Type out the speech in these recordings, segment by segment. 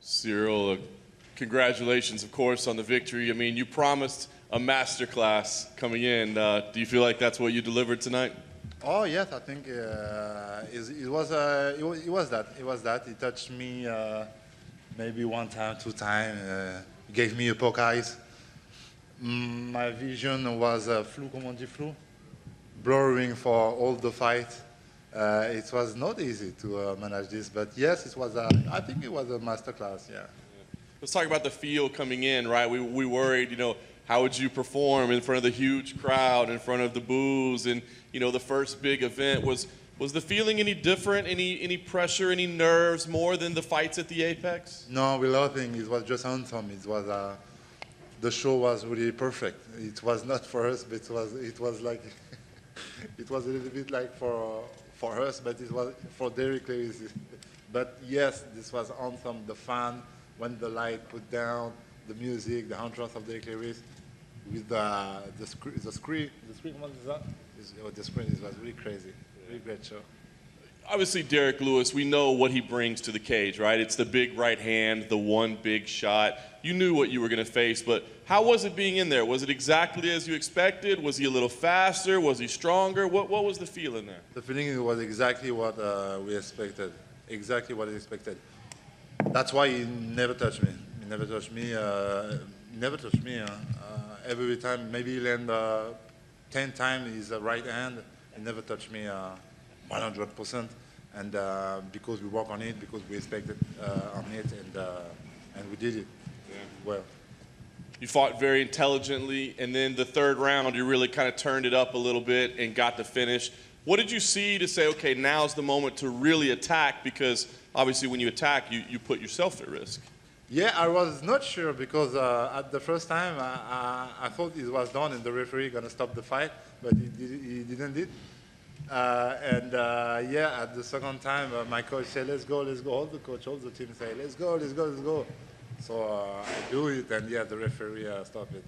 Ciryl, congratulations, of course, on the victory. I mean, you promised a masterclass coming in. Do you feel like that's what you delivered tonight? Oh yes, I think it was that. It was that. He touched me maybe one time, two times. He gave me a poke eyes. My vision was flou, comme on dit flou, blurring for all the fight. It was not easy to manage this, but yes, it was. I think it was a masterclass. Yeah. Let's talk about the feel coming in, right? We worried, how would you perform in front of the huge crowd, in front of the boos, and the first big event. Was the feeling any different? Any pressure? Any nerves more than the fights at the Apex? No, we laughing. It was just handsome. It was the show was really perfect. It was not for us, but it was like it was a little bit like for us, but it was for Derek Lewis. But yes, this was awesome. The fun when the light put down, the music, the entrance of Derek Lewis with the screen. The screen, what is that? The screen. It was really crazy. Really great show. Obviously, Derek Lewis, we know what he brings to the cage, right? It's the big right hand, the one big shot. You knew what you were going to face, but how was it being in there? Was it exactly as you expected? Was he a little faster? Was he stronger? What was the feeling there? The feeling was exactly what we expected. Exactly what I expected. That's why he never touched me. He never touched me. Never touched me. Every time, maybe he land 10 times his right hand. He never touched me 100%. And because we work on it, because we expected on it, and we did it well. You fought very intelligently, and then the third round, you really kind of turned it up a little bit and got the finish. What did you see to say, okay, now's the moment to really attack? Because obviously when you attack, you put yourself at risk. Yeah, I was not sure because at the first time I thought it was done and the referee gonna stop the fight, but he didn't did. Yeah, at the second time my coach said, let's go. All the coach, all the team say, let's go. So I do it, and yeah, the referee stopped it.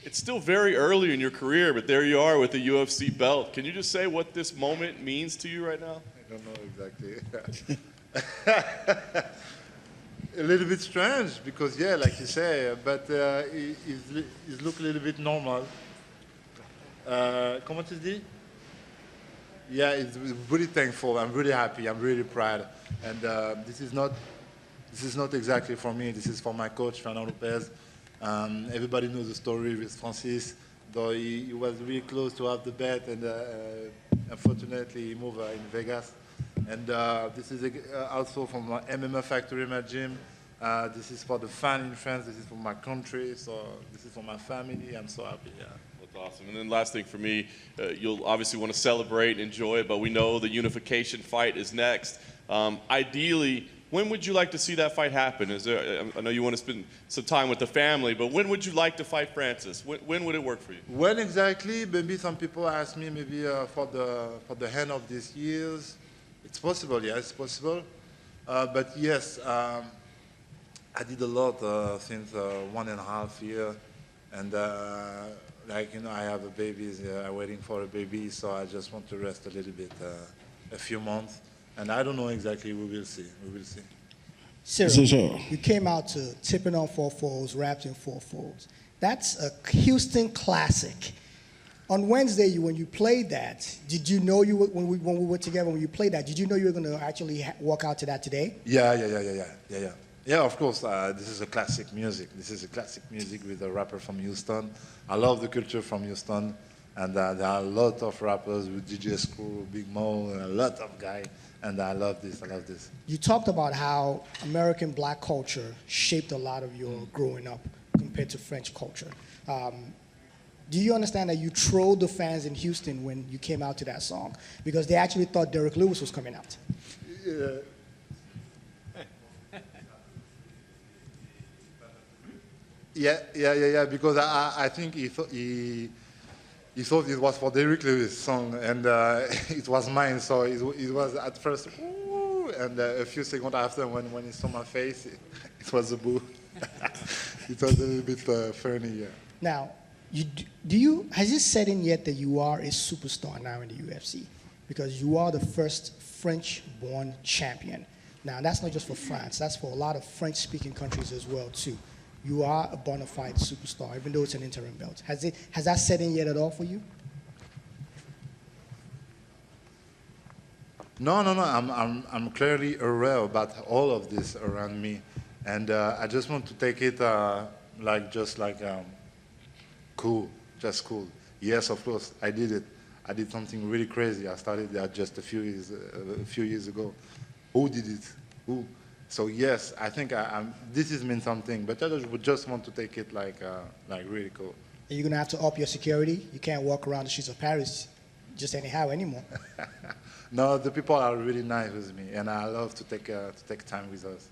It's still very early in your career, but there you are with the UFC belt. Can you just say what this moment means to you right now? I don't know exactly. A little bit strange because, yeah, like you say, but it look a little bit normal. Comment tu dis? Yeah, it's really thankful. I'm really happy. I'm really proud. And this is not exactly for me. This is for my coach, Fernando Lopez. Everybody knows the story with Francis, though he was really close to have the bet, and unfortunately he moved in Vegas. And this is also from my MMA Factory, my gym. This is for the fan in France. This is for my country. So this is for my family. I'm so happy. Yeah. That's awesome. And then last thing for me, you'll obviously want to celebrate and enjoy it, but we know the unification fight is next. Ideally, when would you like to see that fight happen? I know you want to spend some time with the family, but when would you like to fight Francis? When would it work for you? When exactly? Maybe some people ask me maybe for the end of this year. It's possible, yes, it's possible. But yes, I did a lot since 1.5 years, and I have a baby. I'm waiting for a baby, so I just want to rest a little bit, a few months. And I don't know exactly. We will see. Ciryl, you came out to Tipping on 4 Fours, Wrapped in 4 Fours. That's a Houston classic. On Wednesday, when you played that, did you know when we were together, when you played that, did you know you were going to actually walk out to that today? Yeah. Yeah, of course. This is a classic music. This is a classic music with a rapper from Houston. I love the culture from Houston. And there are a lot of rappers with DJ Screw, Big Mo, and a lot of guys. And I love this. You talked about how American black culture shaped a lot of your growing up compared to French culture. Do you understand that you trolled the fans in Houston when you came out to that song? Because they actually thought Derek Lewis was coming out. Yeah, because I think he thought it was for Derek Lewis' song, and it was mine. So it was at first, ooh, and a few seconds after, when he saw my face, it was a boo. It was a little bit funny, yeah. Now, has it set in yet that you are a superstar now in the UFC? Because you are the first French-born champion. Now, that's not just for France. That's for a lot of French-speaking countries as well, too. You are a bona fide superstar, even though it's an interim belt. Has that set in yet at all for you? No. I'm clearly aware about all of this around me, and I just want to take it cool, just cool. Yes, of course, I did it. I did something really crazy. I started that just a few years ago. Who did it? Who? So yes, I think this is mean something, but I would just want to take it like really cool. And you're gonna have to up your security. You can't walk around the streets of Paris just anyhow anymore. No, the people are really nice with me, and I love to take time with us.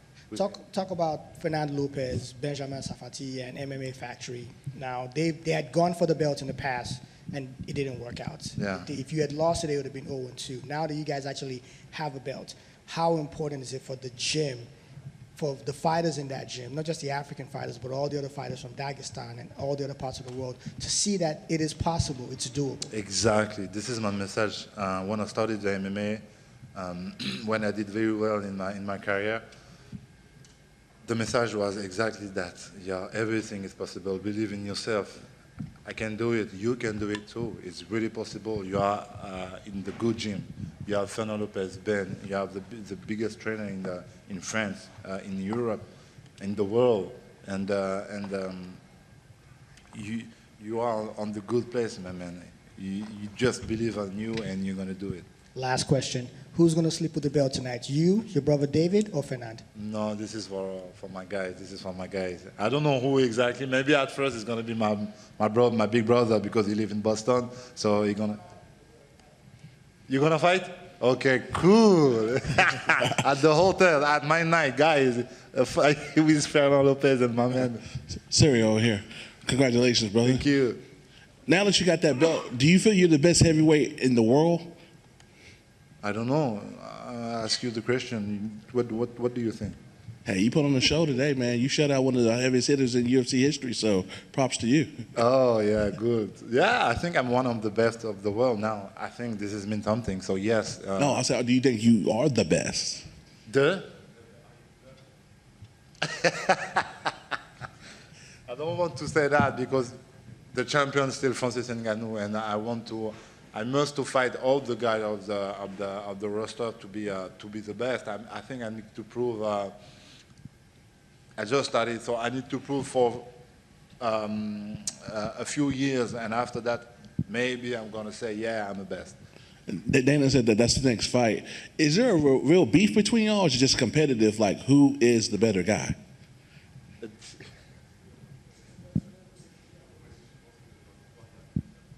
Talk about Fernando Lopez, Benjamin Safati, and MMA Factory. Now, they had gone for the belt in the past, and it didn't work out. Yeah. If you had lost it, it would have been 0-2. Now that you guys actually have a belt, how important is it for the gym, for the fighters in that gym, not just the African fighters, but all the other fighters from Dagestan and all the other parts of the world, to see that it is possible, it's doable? Exactly. This is my message. When I started the MMA, when I did very well in my career, the message was exactly that. Yeah, everything is possible. Believe in yourself. I can do it. You can do it too. It's really possible. You are in the good gym. You have Fernando Lopez, Ben. You have the biggest trainer in France, in Europe, in the world, and you are on the good place, my man. You just believe on you, and you're gonna do it. Last question. Who's going to sleep with the belt tonight? You, your brother David, or Fernand? No, this is for my guys. This is for my guys. I don't know who exactly. Maybe at first it's going to be my big brother, because he lives in Boston. So you're going to fight? Okay, cool. At the hotel, at my night, guys, a fight with Fernando Lopez and my man. Ciryl here. Congratulations, brother. Thank you. Now that you got that belt, do you feel you're the best heavyweight in the world? I don't know. I ask you the question. What do you think? Hey, you put on the show today, man. You shut out one of the heaviest hitters in UFC history, so props to you. Oh, yeah, good. Yeah, I think I'm one of the best of the world now. I think this has meant something, so yes. No, I said, do you think you are the best? I don't want to say that, because the champion is still Francis Ngannou, and I must to fight all the guys of the roster to be the best. I think I need to prove. I just started, so I need to prove for a few years, and after that, maybe I'm gonna say, yeah, I'm the best. Dana said that that's the next fight. Is there a real beef between y'all, or is it just competitive? Like, who is the better guy?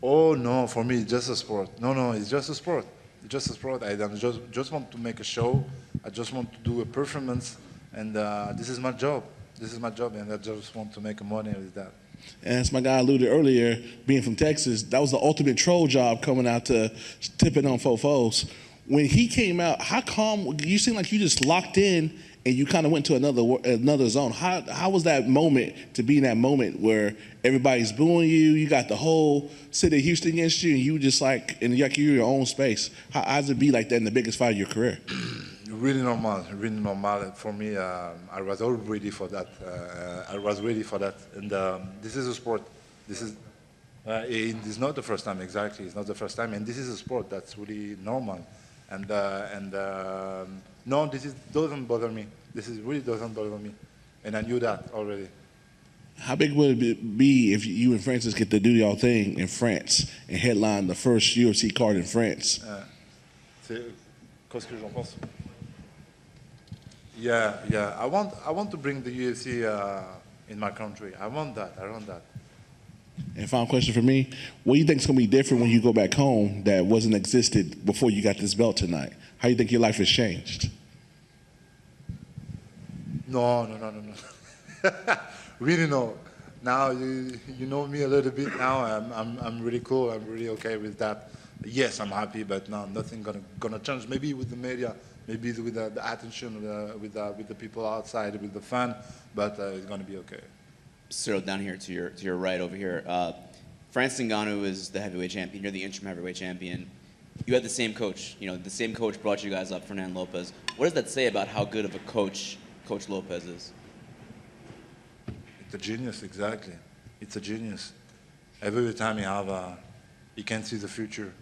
Oh no, for me it's just a sport. No, it's just a sport. It's just a sport. I just want to make a show. I just want to do a performance, and this is my job. This is my job, and I just want to make money with that. And as my guy alluded earlier, being from Texas, that was the ultimate troll job, coming out to tipping on fofos. When he came out, how calm? You seem like you just locked in and you kind of went to another zone. How was that moment, to be in that moment where everybody's booing you, you got the whole city of Houston against you, and you just like you're in your own space? How does it be like that in the biggest fight of your career? Really normal for me. I was all ready for that. And this is a sport. It's not the first time, exactly. It's not the first time, and this is a sport that's really normal. No, doesn't bother me. Really doesn't bother me, and I knew that already. How big would it be if you and Francis get to do y'all thing in France and headline the first UFC card in France? Qu'est-ce que j'en pense? Yeah. I want to bring the UFC in my country. I want that. And final question for me: what do you think is going to be different when you go back home that wasn't existed before you got this belt tonight? How do you think your life has changed? No. Really no. Now you know me a little bit now. I'm really cool. I'm really okay with that. Yes, I'm happy, but no, nothing gonna change. Maybe with the media, maybe with the attention, with the people outside, with the fan, but it's gonna be okay. Ciryl, down here to your right over here. Francis Ngannou is the heavyweight champion. You're the interim heavyweight champion. You had the same coach. You know, the same coach brought you guys up, Fernando Lopez. What does that say about how good of a coach Coach Lopez is? It's a genius, exactly. It's a genius. Every time he can see the future.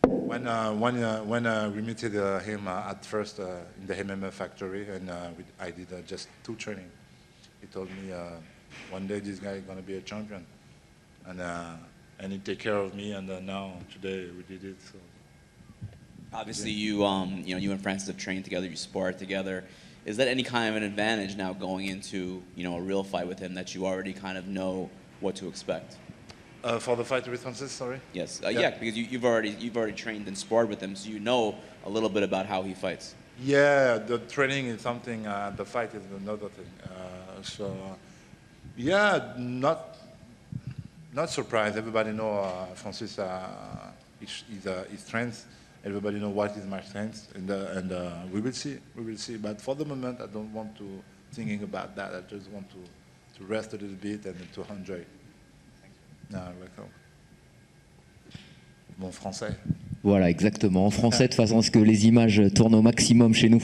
When we met him at first in the MMA factory, and I did just 2 training. He told me one day this guy is going to be a champion, and he take care of me. And now today we did it. So. Obviously, you and Francis have trained together. You sparred together. Is that any kind of an advantage now going into a real fight with him, that you already kind of know what to expect? For the fight with Francis, sorry? Yes. Yeah, because you've already trained and sparred with him, so you know a little bit about how he fights. Yeah, the training is something. The fight is another thing. Yeah, not surprised. Everybody know Francis his strengths. Everybody know what is my strength, and we will see. We will see. But for the moment, I don't want to thinking about that. I just want to rest a little bit and to enjoy. Welcome. Mon français. Voilà, exactement. En français, de façon à ce que les images tournent au maximum chez nous.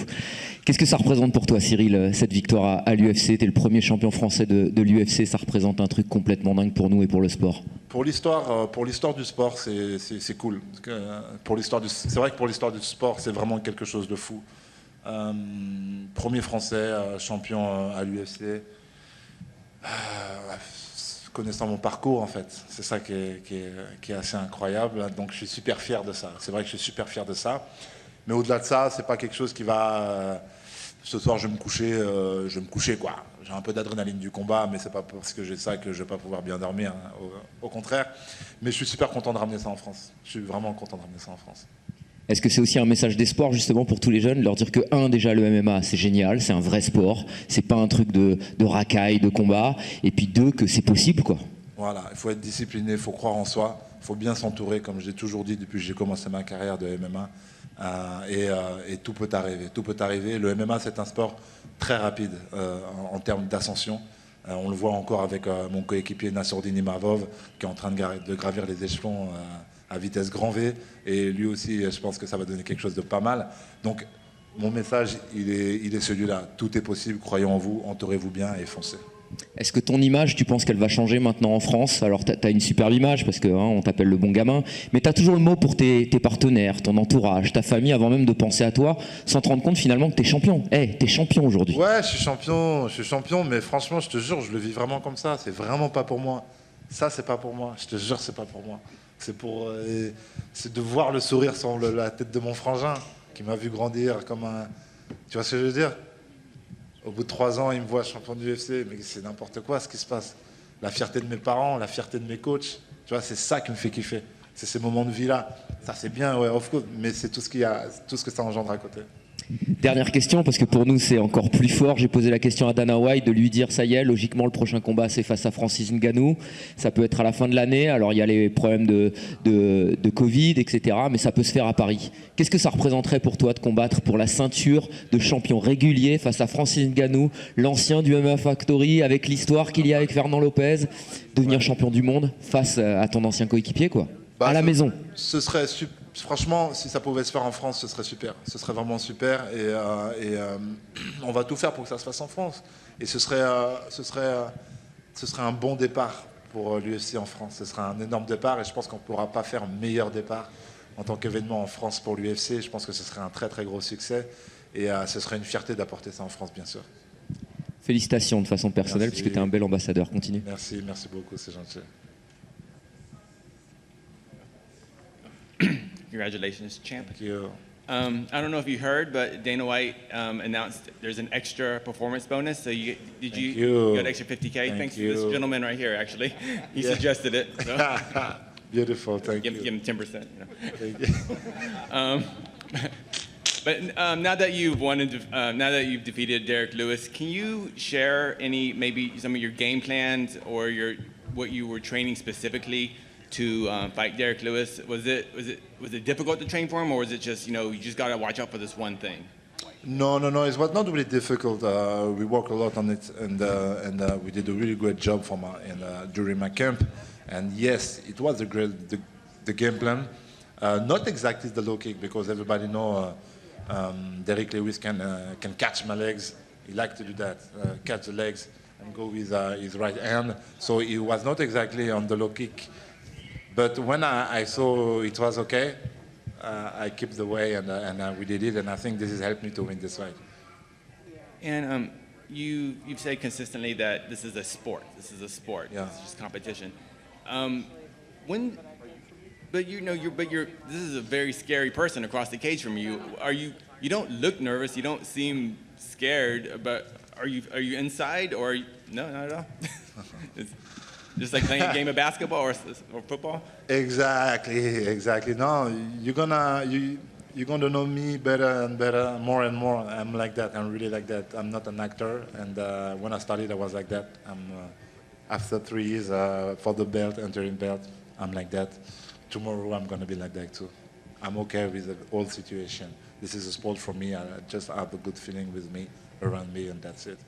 Qu'est-ce que ça représente pour toi, Ciryl, cette victoire à l'UFC? Tu es le premier champion français de l'UFC. Ça représente un truc complètement dingue pour nous et pour le sport. Pour l'histoire du sport, c'est cool. C'est vrai que pour l'histoire du sport, c'est vraiment quelque chose de fou. Premier français champion à l'UFC. Connaissant mon parcours, en fait, c'est ça qui est assez incroyable. Donc je suis super fier de ça. C'est vrai que je suis super fier de ça. Mais au-delà de ça, c'est pas quelque chose qui va. Ce soir, je vais me coucher quoi. J'ai un peu d'adrénaline du combat, mais c'est pas parce que j'ai ça que je vais pas pouvoir bien dormir. Hein. Au contraire. Mais je suis super content de ramener ça en France. Je suis vraiment content de ramener ça en France. Est-ce que c'est aussi un message d'espoir justement pour tous les jeunes, leur dire que déjà le MMA c'est génial, c'est un vrai sport, c'est pas un truc de racaille, de combat, et puis 2 que c'est possible quoi. Voilà, il faut être discipliné, il faut croire en soi, il faut bien s'entourer, comme j'ai toujours dit depuis que j'ai commencé ma carrière de MMA, et tout peut arriver, tout peut arriver. Le MMA c'est un sport très rapide en termes d'ascension. On le voit encore avec mon coéquipier Nassourdine Imavov qui est en train de gravir les échelons à vitesse grand V, et lui aussi je pense que ça va donner quelque chose de pas mal. Donc mon message il est celui-là, tout est possible, croyez en vous, entourez-vous bien et foncez. Est-ce que ton image, tu penses qu'elle va changer maintenant en France? Alors tu as une superbe image parce que on t'appelle le bon gamin, mais tu as toujours le mot pour tes partenaires, ton entourage, ta famille, avant même de penser à toi, sans te rendre compte finalement que tu es champion. T'es champion aujourd'hui. Ouais, je suis champion, mais franchement je te jure, je le vis vraiment comme ça, c'est vraiment pas pour moi. Ça c'est pas pour moi, je te jure c'est pas pour moi. C'est de voir le sourire sur la tête de mon frangin qui m'a vu grandir comme un. Tu vois ce que je veux dire? Au bout de 3 ans, il me voit champion du UFC, mais c'est n'importe quoi ce qui se passe. La fierté de mes parents, la fierté de mes coachs, tu vois, c'est ça qui me fait kiffer. C'est ces moments de vie-là. Ça c'est bien, ouais, of course, mais c'est tout ce que ça engendre à côté. Dernière question, parce que pour nous c'est encore plus fort. J'ai posé la question à Dana White de lui dire ça y est, logiquement le prochain combat c'est face à Francis Ngannou. Ça peut être à la fin de l'année, alors il y a les problèmes de Covid, etc. Mais ça peut se faire à Paris. Qu'est-ce que ça représenterait pour toi de combattre pour la ceinture de champion régulier face à Francis Ngannou, l'ancien du MMA Factory, avec l'histoire qu'il y a avec Fernando Lopez, devenir champion du monde face à ton ancien coéquipier quoi, à la maison? Ce serait super. Franchement, si ça pouvait se faire en France, ce serait super. Ce serait vraiment super. Et on va tout faire pour que ça se fasse en France. Et ce serait un bon départ pour l'UFC en France. Ce serait un énorme départ. Et je pense qu'on ne pourra pas faire un meilleur départ en tant qu'événement en France pour l'UFC. Je pense que ce serait un très très gros succès. Et ce serait une fierté d'apporter ça en France, bien sûr. Félicitations de façon personnelle, puisque tu es un bel ambassadeur. Continue. Merci beaucoup, c'est gentil. Congratulations, champ. Thank you. I don't know if you heard, but Dana White announced there's an extra performance bonus. So you got extra 50K? Thanks to this gentleman right here, actually. He suggested it. So. Beautiful, thank you. Give him 10%. Thank you. But now that you've defeated Derek Lewis, can you share maybe some of your game plans or what you were training specifically to fight Derek Lewis? Was it difficult to train for him, or was it just you just got to watch out for this one thing? No, it was not really difficult. We worked a lot on it, and we did a really great job during my camp. And yes, it was the game plan. Not exactly the low kick, because everybody know Derek Lewis can catch my legs. He likes to do that, catch the legs and go with his right hand. So he was not exactly on the low kick. But when I saw it was okay, I kept the way and we did it. And I think this has helped me to win this fight. And you've said consistently that this is a sport. This is a sport. Yeah. This is just competition. But this is a very scary person across the cage from you. You don't look nervous. You don't seem scared. But are you inside or no, not at all? It's just like playing a game of basketball or football. Exactly. No, you're gonna know me better and better, more and more. I'm like that. I'm really like that. I'm not an actor, and when I started, I was like that. After 3 years for the belt, entering belt, I'm like that. Tomorrow, I'm gonna be like that too. I'm okay with the whole situation. This is a sport for me. I just have a good feeling with me, around me, and that's it.